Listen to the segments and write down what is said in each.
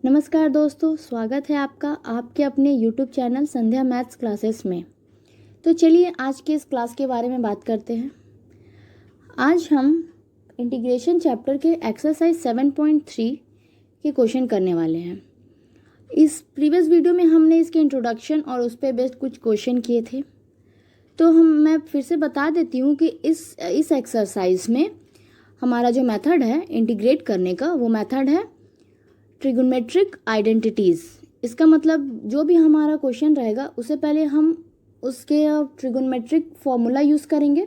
नमस्कार दोस्तों, स्वागत है आपका आपके अपने YouTube चैनल संध्या मैथ्स क्लासेस में। तो चलिए आज के इस क्लास के बारे में बात करते हैं। आज हम इंटीग्रेशन चैप्टर के एक्सरसाइज 7.3 के क्वेश्चन करने वाले हैं। इस प्रीवियस वीडियो में हमने इसके इंट्रोडक्शन और उस पर बेस्ड कुछ क्वेश्चन किए थे। तो मैं फिर से बता देती हूँ कि इस एक्सरसाइज में हमारा जो मेथड है इंटीग्रेट करने का, वो मेथड है ट्रिगोनोमेट्रिक आइडेंटिटीज़। इसका मतलब जो भी हमारा क्वेश्चन रहेगा उससे पहले हम उसके ट्रिगोनोमेट्रिक फॉर्मूला यूज़ करेंगे,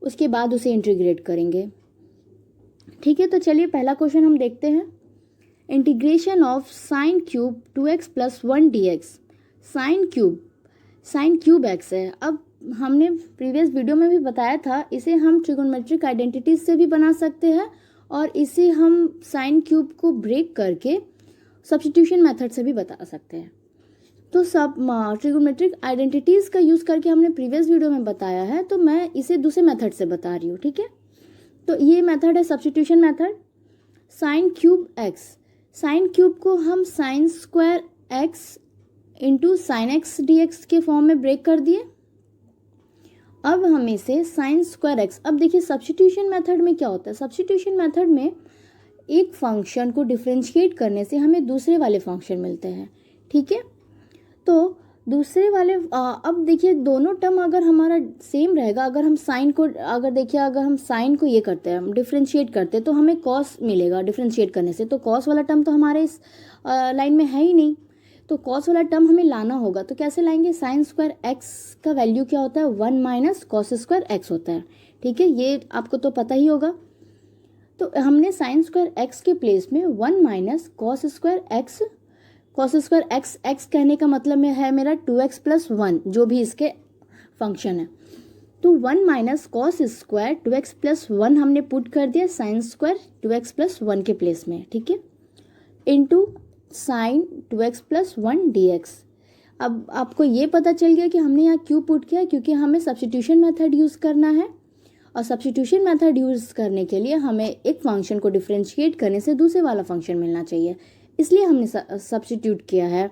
उसके बाद उसे इंटीग्रेट करेंगे। ठीक है, तो चलिए पहला क्वेश्चन हम देखते हैं। Integration of sine cube 2x + 1 dx। Sine cube x है। अब हमने प्रीवियस वीडियो में भी बताया था, इसे हम ट्रिगोनोमेट्रिक आइडेंटिटीज से भी बना सकते हैं और इसे हम साइन क्यूब को ब्रेक करके सब्स्टिट्यूशन मेथड से भी बता सकते हैं। तो सब ट्रिगोनोमेट्रिक आइडेंटिटीज़ का यूज़ करके हमने प्रीवियस वीडियो में बताया है, तो मैं इसे दूसरे मेथड से बता रही हूँ। ठीक है, तो ये मेथड है substitution method. Sine cube cube को हम sign square x into sine x D x के फॉर्म में ब्रेक कर दिए। अब हम इसे साइन स्क्वायर एक्स, अब देखिए सब्स्टिट्यूशन मेथड में क्या होता है। सब्स्टिट्यूशन मेथड में एक फंक्शन को डिफरेंशिएट करने से हमें दूसरे वाले फंक्शन मिलते हैं। ठीक है, तो दूसरे वाले अब देखिए दोनों टर्म अगर हमारा सेम रहेगा, अगर हम साइन को अगर हम साइन को ये करते हैं, हम डिफरेंशिएट करते हैं, तो हमें कॉस मिलेगा डिफरेंशिएट करने से। तो कॉस वाला टर्म तो हमारे इस लाइन में है ही नहीं, तो कॉस वाला टर्म हमें लाना होगा। तो कैसे लाएंगे? साइन स्क्वायर एक्स का वैल्यू क्या होता है? 1 - कॉस स्क्वायर एक्स होता है। ठीक है, ये आपको तो पता ही होगा। तो हमने साइन स्क्वायर एक्स के प्लेस में 1 - कॉस स्क्वायर एक्स एक्स कहने का मतलब में है मेरा 2x + 1, जो भी इसके फंक्शन है। तो 1 - कॉस स्क्वायर 2x + 1 हमने पुट कर दिया साइन स्क्वायर 2x + 1 के प्लेस में। ठीक है, इंटू साइन 2x + 1 dx। अब आपको ये पता चल गया कि हमने यहाँ क्यों पुट किया, क्योंकि हमें सब्स्टिट्यूशन मेथड यूज़ करना है और सब्स्टिट्यूशन मेथड यूज़ करने के लिए हमें एक फंक्शन को डिफरेंशिएट करने से दूसरे वाला फंक्शन मिलना चाहिए, इसलिए हमने सब्स्टिट्यूट किया है।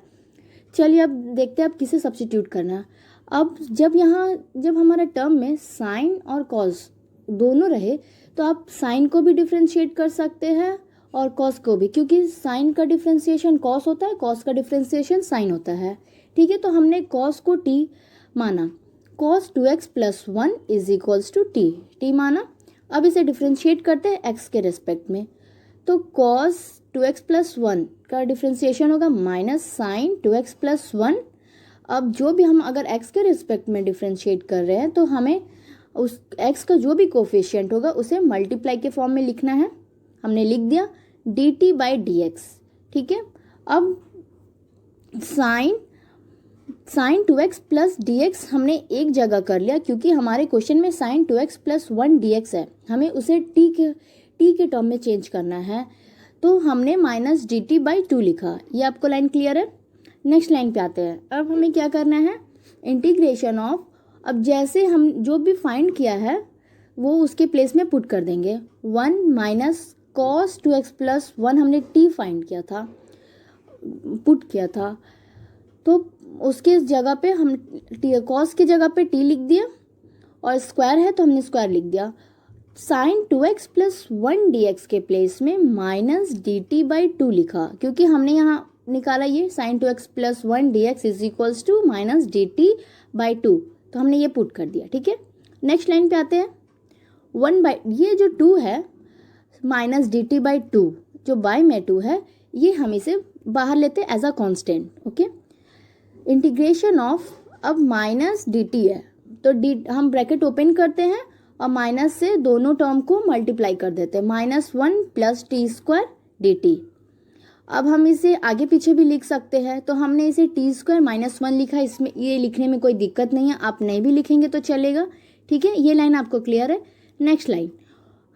चलिए अब देखते हैं अब किसे सब्स्टिट्यूट करना है। अब जब हमारा टर्म में साइन और कॉस दोनों रहे, तो आप साइन को भी डिफरेंशिएट कर सकते हैं और कॉस को भी, क्योंकि साइन का डिफरेंशिएशन कॉस होता है, कॉस का डिफरेंशिएशन साइन होता है। ठीक है, तो हमने कॉस को टी माना, कॉस 2x + 1 = टी माना। अब इसे डिफरेंशिएट करते हैं एक्स के रेस्पेक्ट में, तो कॉस 2x + 1 का डिफरेंशिएशन होगा माइनस साइन 2x + 1। अब जो भी हम अगर एक्स के रिस्पेक्ट में डिफरेंशिएट कर रहे हैं, तो हमें उस एक्स का जो भी कोफिशिएंट होगा उसे मल्टीप्लाई के फॉर्म में लिखना है। हमने लिख दिया dt/dx। ठीक है, अब साइन 2x + dx हमने एक जगह कर लिया, क्योंकि हमारे क्वेश्चन में साइन 2x + 1 dx है, हमें उसे टी के टर्म में चेंज करना है, तो हमने -dt/2 लिखा। ये आपको लाइन क्लियर है? नेक्स्ट लाइन पे आते हैं। अब हमें क्या करना है? इंटीग्रेशन ऑफ, अब जैसे हम जो भी फाइंड किया है वो उसके प्लेस में पुट कर देंगे। 1 - कॉस 2x + 1 हमने टी फाइंड किया था, पुट किया था, तो उसके जगह पे हम कॉस की जगह पे टी लिख दिया, और स्क्वायर है तो हमने स्क्वायर लिख दिया। साइन 2x + 1 dx के प्लेस में -dt/2 लिखा, क्योंकि हमने यहाँ निकाला ये साइन 2x + 1 dx = -dt/2, तो हमने ये पुट कर दिया। ठीक है, नेक्स्ट लाइन पे आते हैं। ये जो 2 है -dt/2, जो बाय में 2 है, ये हम इसे बाहर लेते हैं as a constant. Okay, integration of, अब -dt है तो हम ब्रैकेट ओपन करते हैं और माइनस से दोनों टर्म को मल्टीप्लाई कर देते हैं, -1 + t² dt। अब हम इसे आगे पीछे भी लिख सकते हैं, तो हमने इसे t² -1 लिखा। इसमें ये लिखने में कोई दिक्कत नहीं है, आप नहीं भी लिखेंगे तो चलेगा। ठीक है, ये लाइन आपको क्लियर है? Next line,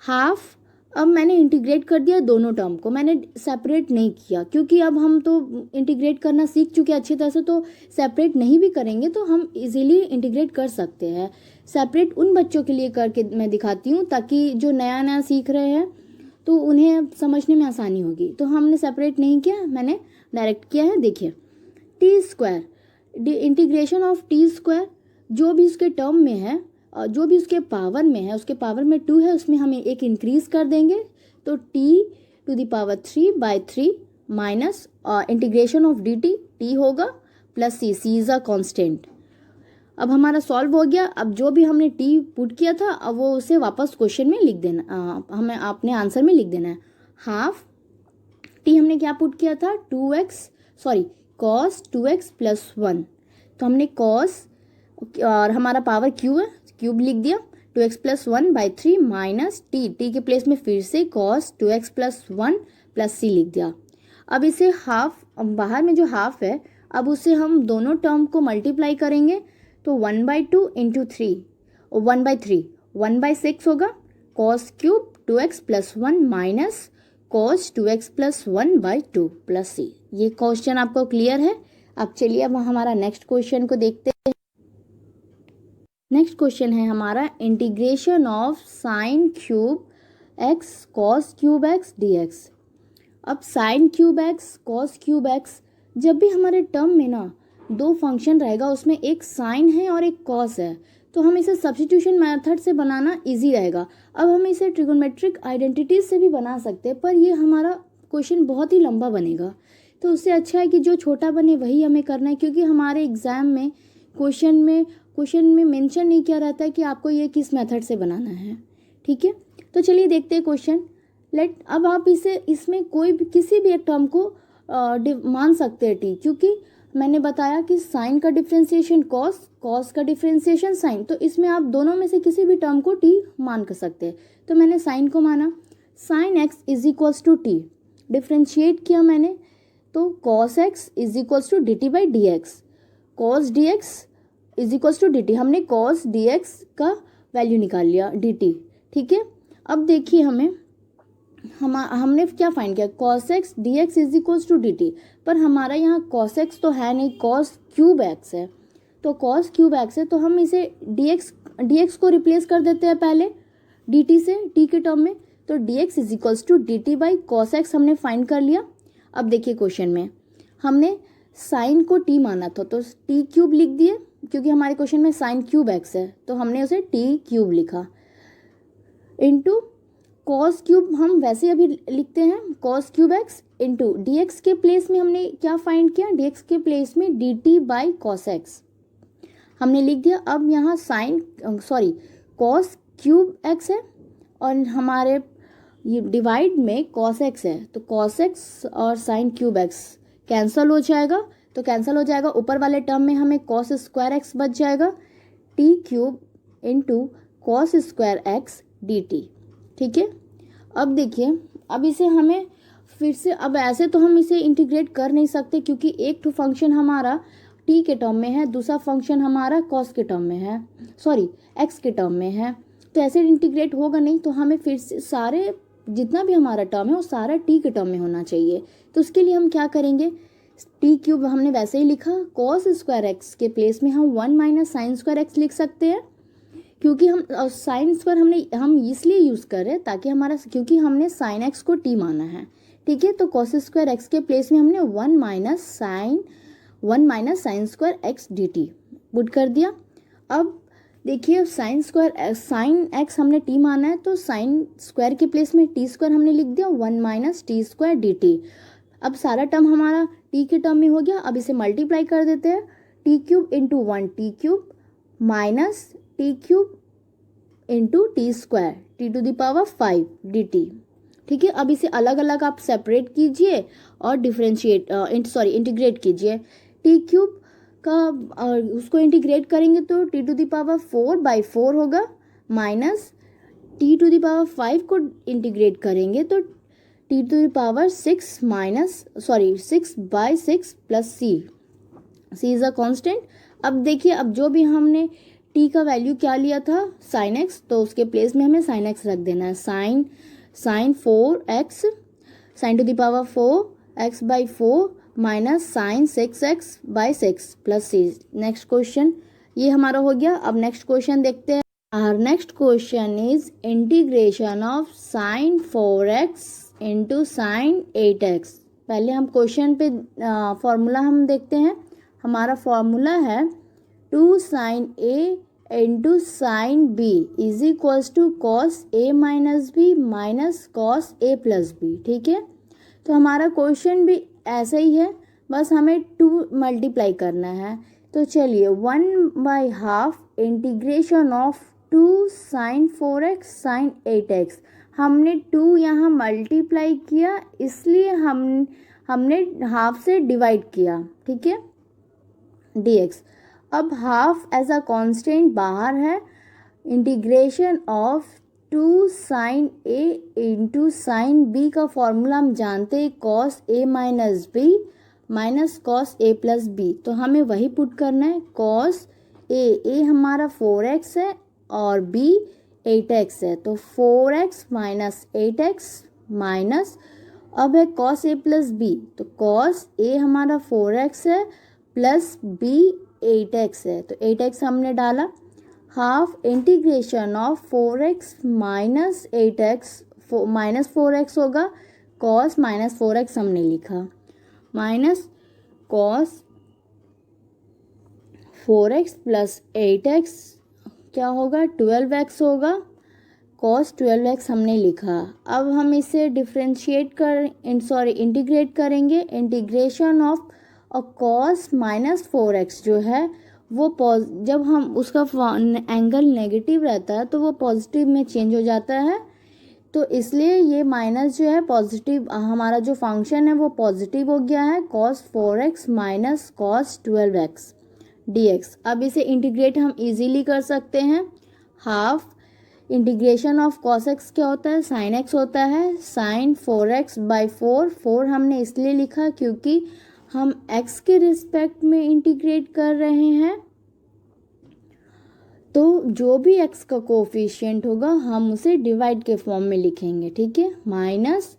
half. अब मैंने इंटीग्रेट कर दिया दोनों टर्म को, मैंने सेपरेट नहीं किया, क्योंकि अब हम तो इंटीग्रेट करना सीख चुके हैं अच्छी तरह से, तो सेपरेट नहीं भी करेंगे तो हम इजीली इंटीग्रेट कर सकते हैं। सेपरेट उन बच्चों के लिए करके मैं दिखाती हूँ, ताकि जो नया सीख रहे हैं तो उन्हें समझने में आसानी होगी। तो हमने सेपरेट नहीं किया, मैंने डायरेक्ट किया है। देखिए T square, integration of T square, जो भी उसके टर्म में है, जो भी उसके पावर में है, उसके पावर में 2 है, उसमें हम एक इंक्रीज कर देंगे। तो T to the power 3/3 minus integration of D T होगा plus C is a constant. अब हमारा सॉल्व हो गया। अब जो भी हमने टी पुट किया था, अब वो उसे वापस क्वेश्चन में लिख देना, हमें अपने आंसर में लिख देना है। हाफ टी हमने क्या पुट किया था, cos 2x प्लस 1। तो हमने cos और हमारा पावर क्यू है, क्यूब लिख दिया, 2x प्लस 1/3 माइनस टी के प्लेस में फिर से cos 2x प्लस 1 प्लस सी लिख दिया। अब इसे हाफ, बाहर में जो हाफ है, अब उसे हम दोनों टर्म को मल्टीप्लाई करेंगे। तो 1/2 इंटू 3 1/3 1/6 होगा, cos cube 2x plus 1 minus cos 2x plus 1/2 plus C. ये क्वेश्चन आपको क्लियर है। अब चलिए अब हमारा नेक्स्ट क्वेश्चन को देखते हैं। नेक्स्ट क्वेश्चन है हमारा integration of sine cube x cos cube x dx। अब sine cube x cos cube x, जब भी हमारे टर्म में ना दो फंक्शन रहेगा, उसमें एक साइन है और एक कॉस है, तो हम इसे सब्स्टिट्यूशन मेथड से बनाना इजी रहेगा। अब हम इसे ट्रिगोनोमेट्रिक आइडेंटिटीज से भी बना सकते हैं, पर ये हमारा क्वेश्चन बहुत ही लंबा बनेगा। तो उससे अच्छा है कि जो छोटा बने वही हमें करना है, क्योंकि हमारे एग्जाम में क्वेश्चन में मेंशन नहीं किया रहता है कि आपको ये किस मेथड से बनाना है। ठीक है, तो चलिए देखते हैं क्वेश्चन। अब आप इसमें कोई भी किसी भी एक टर्म को मान सकते हैं टी, क्योंकि मैंने बताया कि साइन का डिफ्रेंसिएशन कॉस का डिफ्रेंसिएशन साइन, तो इसमें आप दोनों में से किसी भी टर्म को टी मान कर सकते हैं। तो मैंने साइन को माना, sine x is equals to t, differentiate किया मैंने, तो cos x is equals to d t by d x, cos d x is equals to d t, हमने कॉस डी एक्स का वैल्यू निकाल लिया डी टी। ठीक है, अब देखिए हमने क्या फाइंड किया, cos x dx is equals to d t, पर हमारा यहाँ cos x तो है नहीं, cos क्यूब x है। तो cos क्यूब x है, तो हम इसे dx को रिप्लेस कर देते हैं पहले dt से, t के टर्म में। तो dx is equals to d t by cos x हमने फाइंड कर लिया। अब देखिए क्वेश्चन में हमने साइन को t माना था, तो t क्यूब लिख दिए, क्योंकि हमारे क्वेश्चन में साइन क्यूब x है, तो हमने उसे t क्यूब लिखा, इंटू कॉस क्यूब हम वैसे अभी लिखते हैं, cos cube x into D x के प्लेस में हमने क्या फाइंड किया, डी एक्स के प्लेस में D t by cos x हमने लिख दिया। अब यहाँ कॉस क्यूब एक्स है और हमारे ये डिवाइड में कॉस एक्स है, तो कॉस एक्स और साइन क्यूब एक्स कैंसल हो जाएगा, तो कैंसल हो जाएगा। ऊपर वाले टर्म में हमें कॉस स्क्वायर एक्स बच जाएगा, T cube into cos square x D t. ठीक है, अब देखिए, अब इसे हमें फिर से, अब ऐसे तो हम इसे इंटीग्रेट कर नहीं सकते, क्योंकि एक तो फंक्शन हमारा टी के टर्म में है, दूसरा फंक्शन हमारा कॉस के टर्म में है, एक्स के टर्म में है, तो ऐसे इंटीग्रेट होगा नहीं। तो हमें फिर से सारे जितना भी हमारा टर्म है वो सारा टी के टर्म में होना चाहिए। तो उसके लिए हम क्या करेंगे, टी क्यूब हमने वैसे ही लिखा, कॉस स्क्वायर एक्स के प्लेस में हम 1 माइनस साइन स्क्वायर एक्स लिख सकते हैं, क्योंकि हम साइन स्क्वायर हम इसलिए यूज़ कर रहे हैं ताकि क्योंकि हमने साइन एक्स को टी माना है। ठीक है, तो कॉस स्क्वायर एक्स के प्लेस में हमने 1 minus sine square x D T put कर दिया। अब देखिए साइन एक्स हमने टी माना है, तो साइन स्क्वायर के प्लेस में टी स्क्वायर हमने लिख दिया, 1 minus T square D T. अब सारा टर्म हमारा टी के टर्म में हो गया। अब इसे मल्टीप्लाई कर देते हैं, t cube into 1 t cube minus t cube into t square t to the power 5 d t. ठीक है, अब इसे अलग अलग आप सेपरेट कीजिए और इंटीग्रेट कीजिए। टी क्यूब का उसको इंटीग्रेट करेंगे तो टी टू द पावर 4/4 होगा, minus t to the power 5 को इंटीग्रेट करेंगे तो T to the power 6/6 plus C is a constant. अब देखिए, अब जो भी हमने टी का वैल्यू क्या लिया था साइन एक्स, तो उसके प्लेस में हमें साइन एक्स रख देना है, sine 4x sine to the power 4x/4 minus sine 6x/6 plus c. Next question ये हमारा हो गया। अब नेक्स्ट क्वेश्चन देखते हैं Our next question is integration of sin 4x into sin 8x. पहले हम क्वेश्चन पे फॉर्मूला हम देखते हैं. हमारा फॉर्मूला है 2 sin a into sine b is equals to cos a minus b minus cos a plus b. ठीक है, तो हमारा क्वेश्चन भी ऐसा ही है, बस हमें 2 मल्टीप्लाई करना है. तो चलिए 1/2 integration of 2 sin 4x sin 8x. हमने 2 यहाँ मल्टीप्लाई किया, इसलिए हमने हाफ से डिवाइड किया. ठीक है, dx. अब हाफ एज अ कांस्टेंट बाहर है. Integration of 2 sin a into sine b का फॉर्मूला हम जानते हैं cos a minus b minus cos a plus b. तो हमें वही पुट करना है. cos a हमारा 4x है और b 8x है, तो 4x माइनस 8x माइनस अब है cos a प्लस b, तो cos a हमारा 4x है प्लस b 8x है, तो 8x हमने डाला. Half integration of 4x minus 8x minus 4x होगा. cos माइनस 4x हमने लिखा minus cos 4x plus 8x क्या होगा 12x होगा. cos 12x हमने लिखा. अब हम इसे इंटीग्रेट करेंगे. Integration of cos minus 4x जो है वो जब हम उसका एंगल नेगेटिव रहता है तो वो पॉजिटिव में चेंज हो जाता है, तो इसलिए ये माइनस जो है पॉजिटिव, हमारा जो फंक्शन है वो पॉजिटिव हो गया है. cos 4x minus cos 12x dx. अब इसे इंटीग्रेट हम इजीली कर सकते हैं. Half integration of cos x क्या होता है sin x होता है. sin 4x बाई 4 हमने इसलिए लिखा क्योंकि हम x के रिस्पेक्ट में इंटीग्रेट कर रहे हैं, तो जो भी x का कोफिशिएंट होगा हम उसे डिवाइड के फॉर्म में लिखेंगे. ठीक है, minus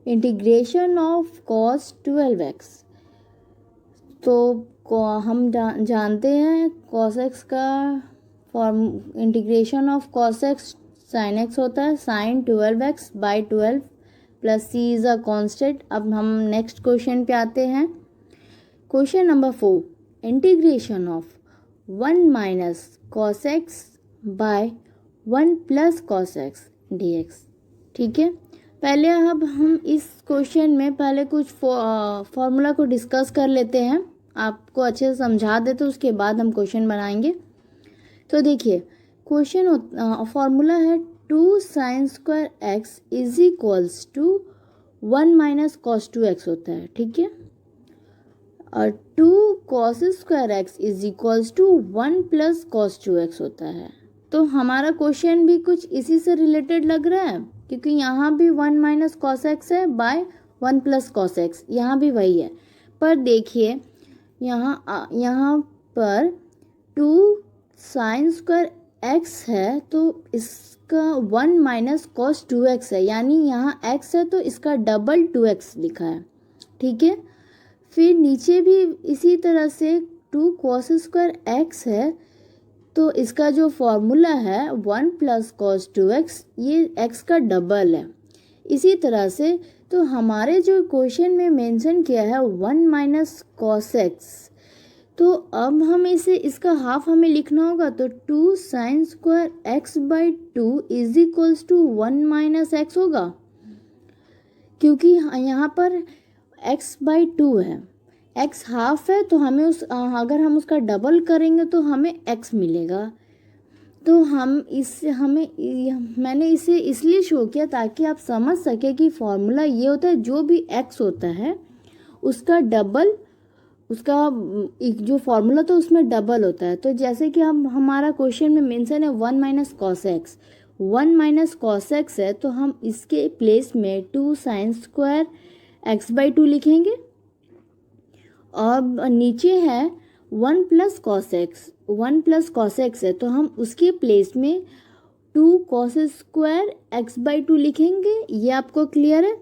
integration of cos 12x. तो हम जानते हैं cos x का form integration of cos x sin x होता है sin 12x by 12 plus c is a constant. अब हम नेक्स्ट क्वेश्चन पे आते हैं. Question number 4 integration of 1 minus cos x by 1 plus cos x dx. ठीक है, पहले अब हम इस क्वेश्चन में पहले कुछ फॉर्मूला को डिस्कस कर लेते हैं. आपको अच्छे से समझा दे तो उसके बाद हम क्वेश्चन बनाएंगे. तो देखिए क्वेश्चन फॉर्मूला है 2 sin square x is equals to 1 minus cos 2x होता है. ठीक है, और 2 cos square x is equals to 1 plus cos 2x होता है. तो हमारा क्वेश्चन भी कुछ इसी से रिलेटेड लग रहा है, क्योंकि यहाँ भी 1 माइनस cos x है बाय 1 प्लस cos x, यहाँ भी वही है. पर देखिए यहाँ पर 2 sin स्क्वायर x है तो इसका 1 माइनस cos 2x है, यानी यहाँ x है तो इसका डबल 2x लिखा है. ठीक है, फिर नीचे भी इसी तरह से 2 cos स्क्वायर x है तो इसका जो फॉर्मूला है 1 प्लस cos 2x, ये x का डबल है. इसी तरह से तो हमारे जो क्वेश्चन में मेंशन किया है 1 माइनस cos x, तो अब हम इसका हाफ हमें लिखना होगा. तो 2 sin square x by 2 is equals to 1 minus x होगा, क्योंकि यहाँ पर x बाई 2 है, x हाफ है, तो हमें अगर हम उसका डबल करेंगे तो हमें x मिलेगा. तो मैंने इसे इसलिए शो किया ताकि आप समझ सके कि फॉर्मूला ये होता है जो भी x होता है उसका डबल, उसका जो फॉर्मूला तो उसमें डबल होता है. तो जैसे कि हमारा क्वेश्चन में मेंशन है 1 minus cos x, 1 minus cos x है, तो हम इसके प्लेस में 2 साइन स्क्वायर एक्स बाई 2 लिखेंगे. और नीचे है 1 plus cos x, 1 plus cos x है तो हम उसके प्लेस में 2 कॉस स्क्वायर एक्स बाई 2 लिखेंगे. ये आपको क्लियर है.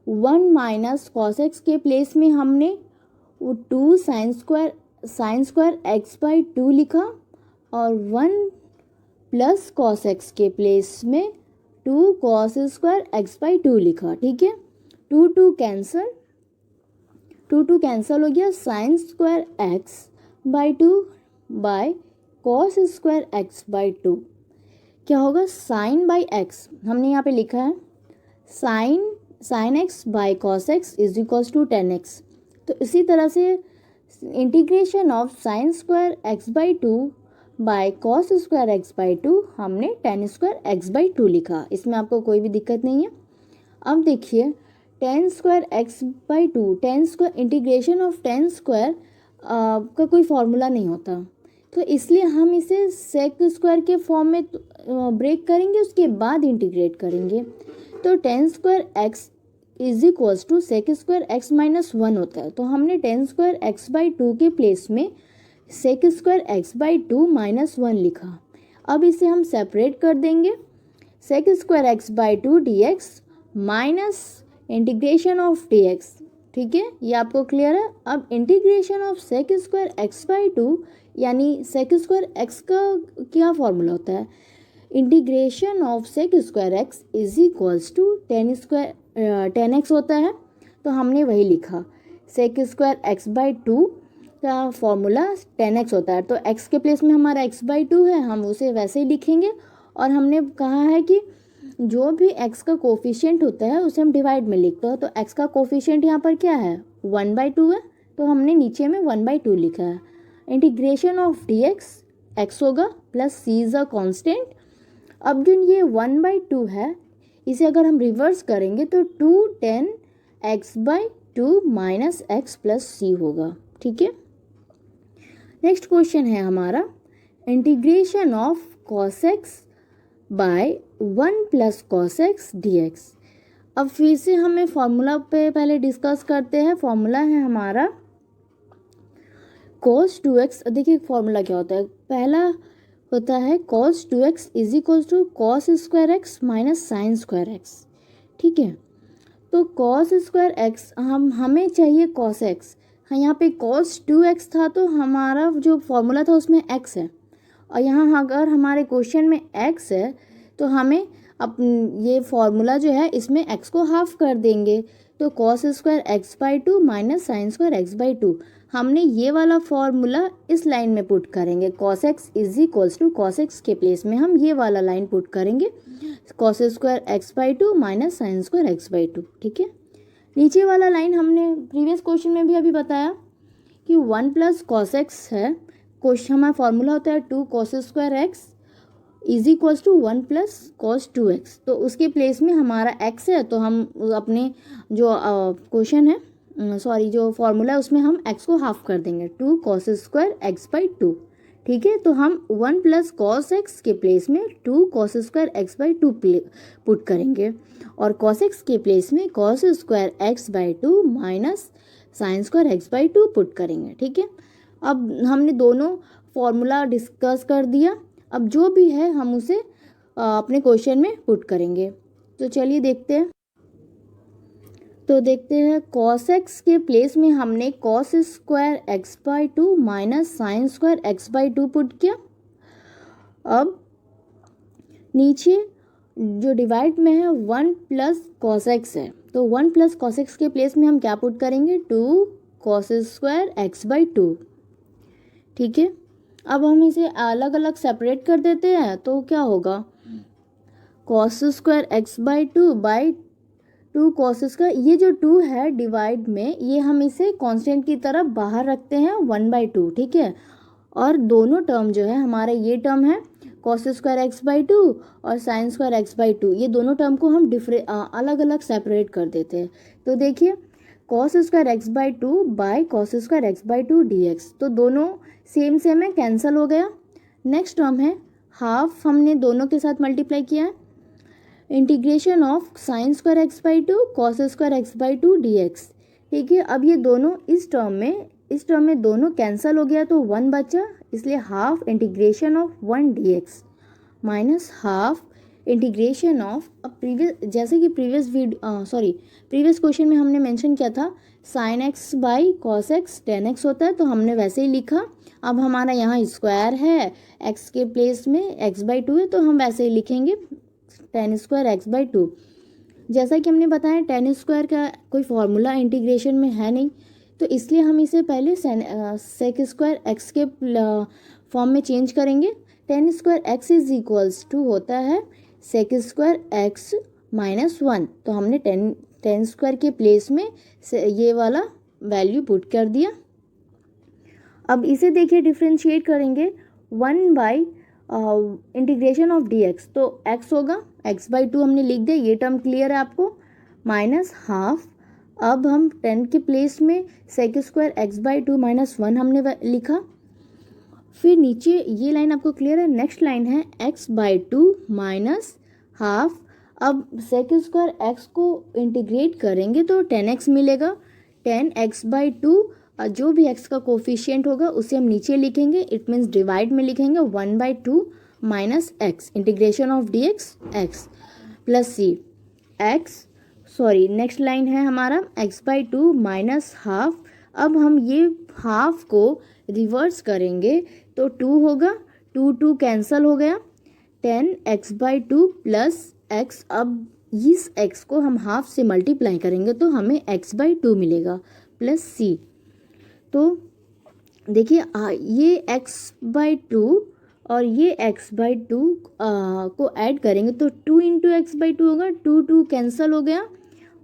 1 माइनस कॉस एक्स के प्लेस में हमने वो 2 साइन स्क्वायर एक्स बाई 2 लिखा और 1 प्लस कॉस एक्स के प्लेस में 2 कॉस स्क्वायर एक्स बाई 2 लिखा, ठीक है। 2 2 कैंसल हो गया, sign square x by 2 by cos square x by 2 क्या होगा, साइन बाई एक्स हमने यहाँ पे लिखा है sine x by cos x is equals to 10x। तो इसी तरह से integration of sine square x by 2 by cos square x by 2 हमने टेन स्क्वायर एक्स बाई 2 लिखा। इसमें आपको कोई भी दिक्कत नहीं है। अब देखिए tan square x by 2, tan square integration of tan square का कोई फॉर्मूला नहीं होता, तो इसलिए हम इसे सेक स्क्वायर के फॉर्म में ब्रेक करेंगे, उसके बाद इंटीग्रेट करेंगे। तो tan square x is equals to sec square x minus 1 होता है। तो हमने टेन स्क्वायर एक्स बाई 2 के प्लेस में sec square x by 2 minus 1 लिखा। अब इसे हम सेपरेट कर देंगे, sec square x by 2 d x minus integration of d x, ठीक है, ये आपको क्लियर है। अब integration of sec square x by 2 यानी सेक स्क्वायर एक्स का क्या फॉर्मूला होता है, integration of sec square x is equals to tan x होता है। तो हमने वही लिखा, सेक स्क्वायर एक्स बाई 2 का फॉर्मूला 10x होता है। तो x के प्लेस में हमारा x बाई 2 है, हम उसे वैसे ही लिखेंगे। और हमने कहा है कि जो भी x का कोफिशिएंट होता है उसे हम डिवाइड में लिखते हैं। तो x का कोफिशिएंट यहाँ पर क्या है, 1/2 है, तो हमने नीचे में 1/2 लिखा है। इंटीग्रेशन ऑफ डी एक्स होगा plus c is a constant. अब जो ये 1/2 है इसे अगर हम रिवर्स करेंगे तो 2 10 x by 2 minus X plus C होगा, ठीक है। नेक्स्ट क्वेश्चन है हमारा integration of cos X by 1 plus cos X D X. अब फिर से हमें फॉर्मूला पे पहले डिस्कस करते हैं। फॉर्मूला है हमारा cos 2x। देखिए फॉर्मूला क्या होता है, पहला होता है cos 2x is equal to cos square x minus sine square x, ठीक है। तो cos स्क्वायर एक्स हमें चाहिए cos x, हाँ यहाँ पे cos 2x था तो हमारा जो फॉर्मूला था उसमें x है, और यहाँ अगर हमारे क्वेश्चन में x है तो हमें ये फॉर्मूला जो है इसमें x को हाफ कर देंगे। तो cos square x by 2 minus sine square x by 2 हमने ये वाला फॉर्मूला इस लाइन में पुट करेंगे। cos x is equals to cos x के प्लेस में हम ये वाला लाइन पुट करेंगे, cos square x by 2 minus sine square x by 2, ठीक है। नीचे वाला लाइन हमने प्रीवियस क्वेश्चन में भी अभी बताया कि 1 प्लस कॉस एक्स है, क्वेश्चन हमारा फॉर्मूला होता है 2 cos square x is equals to 1 plus cos 2x। तो उसके प्लेस में हमारा x है, तो हम अपने जो क्वेश्चन है जो फॉर्मूला है उसमें हम x को हाफ कर देंगे, 2 कॉस स्क्वायर एक्स बाई 2, ठीक है। तो हम 1 प्लस कॉस एक्स के प्लेस में 2 cos square x by 2 put करेंगे, और कॉस एक्स के प्लेस में cos square x by 2 minus sine square x by 2 put करेंगे, ठीक है। अब हमने दोनों फॉर्मूला डिस्कस कर दिया, अब जो भी है हम उसे अपने क्वेश्चन में पुट करेंगे। तो चलिए देखते हैं। तो देखते हैं cos x के प्लेस में हमने cos square x by 2 minus sine square x by 2 put किया। अब नीचे जो डिवाइड में है 1 प्लस कॉस एक्स है, तो 1 प्लस कॉस एक्स के प्लेस में हम क्या पुट करेंगे, 2 कॉस स्क्वायर एक्स बाई 2, ठीक है। अब हम इसे अलग अलग सेपरेट कर देते हैं, तो क्या होगा, cos square x by 2 by 2 cos square, ये जो 2 है डिवाइड में ये हम इसे कांस्टेंट की तरफ बाहर रखते हैं 1/2, ठीक है। और दोनों टर्म जो है हमारे ये टर्म है कॉस स्क्वायर एक्स बाई 2 और साइन स्क्वायर एक्स बाई 2, ये दोनों टर्म को हम अलग अलग सेपरेट कर देते हैं। तो देखिए cos square x by 2 by cos square x by 2 d x, तो दोनों सेम सेम है, कैंसिल हो गया। नेक्स्ट टर्म है हाफ, हमने दोनों के साथ मल्टीप्लाई किया है, integration of sine square x by 2 cos square x by 2 d x, ठीक है। अब ये दोनों इस टर्म में दोनों कैंसिल हो गया तो 1 बचा, इसलिए half integration of 1 D x minus half integration of, अब प्रीवियस जैसे कि प्रीवियस क्वेश्चन में हमने मेंशन किया था sign x by cos x ten x होता है, तो हमने वैसे ही लिखा। अब हमारा यहाँ स्क्वायर है, एक्स के प्लेस में एक्स बाई टू है, तो हम वैसे ही लिखेंगे ten square x by to. जैसा कि हमने बताया टेन स्क्वायर का कोई फॉर्मूला इंटीग्रेशन में है नहीं, तो इसलिए हम इसे पहले सेक स्क्वायर एक्स के फॉर्म में चेंज करेंगे। Tan square x is equals to होता है sec square x minus one, तो हमने टेन स्क्वायर के प्लेस में ये वाला वैल्यू पुट कर दिया। अब इसे देखिए डिफ्रेंशिएट करेंगे, one by integration of d x, तो एक्स होगा एक्स बाई टू हमने लिख दिया, ये टर्म क्लियर है आपको, माइनस हाफ। अब हम टेन के प्लेस में sec square x by two minus one हमने लिखा। फिर नीचे ये लाइन आपको क्लियर है। नेक्स्ट लाइन है x by two minus half. अब सेक स्क्वायर एक्स को इंटीग्रेट करेंगे तो टेन एक्स मिलेगा, टेन एक्स बाई टू, जो भी एक्स का कोफिशिएंट होगा उसे हम नीचे लिखेंगे, इट मीन्स डिवाइड में लिखेंगे one by two minus x, integration of d x x plus c x, sorry next line है हमारा x by two minus half. अब हम ये हाफ को रिवर्स करेंगे तो टू होगा, टू टू कैंसल हो गया, ten x by two plus x. अब इस एक्स को हम हाफ से मल्टीप्लाई करेंगे तो हमें एक्स बाई टू मिलेगा प्लस सी। तो देखिए ये एक्स बाई टू और ये एक्स बाई टू को ऐड करेंगे तो two into x by to होगा, टू टू कैंसल हो गया,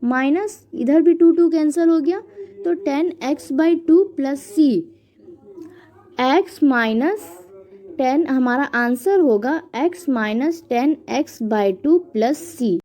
माइनस इधर भी टू टू कैंसल हो गया, तो tan x by two plus c, x minus tan, हमारा आंसर होगा x minus tan x by two plus C.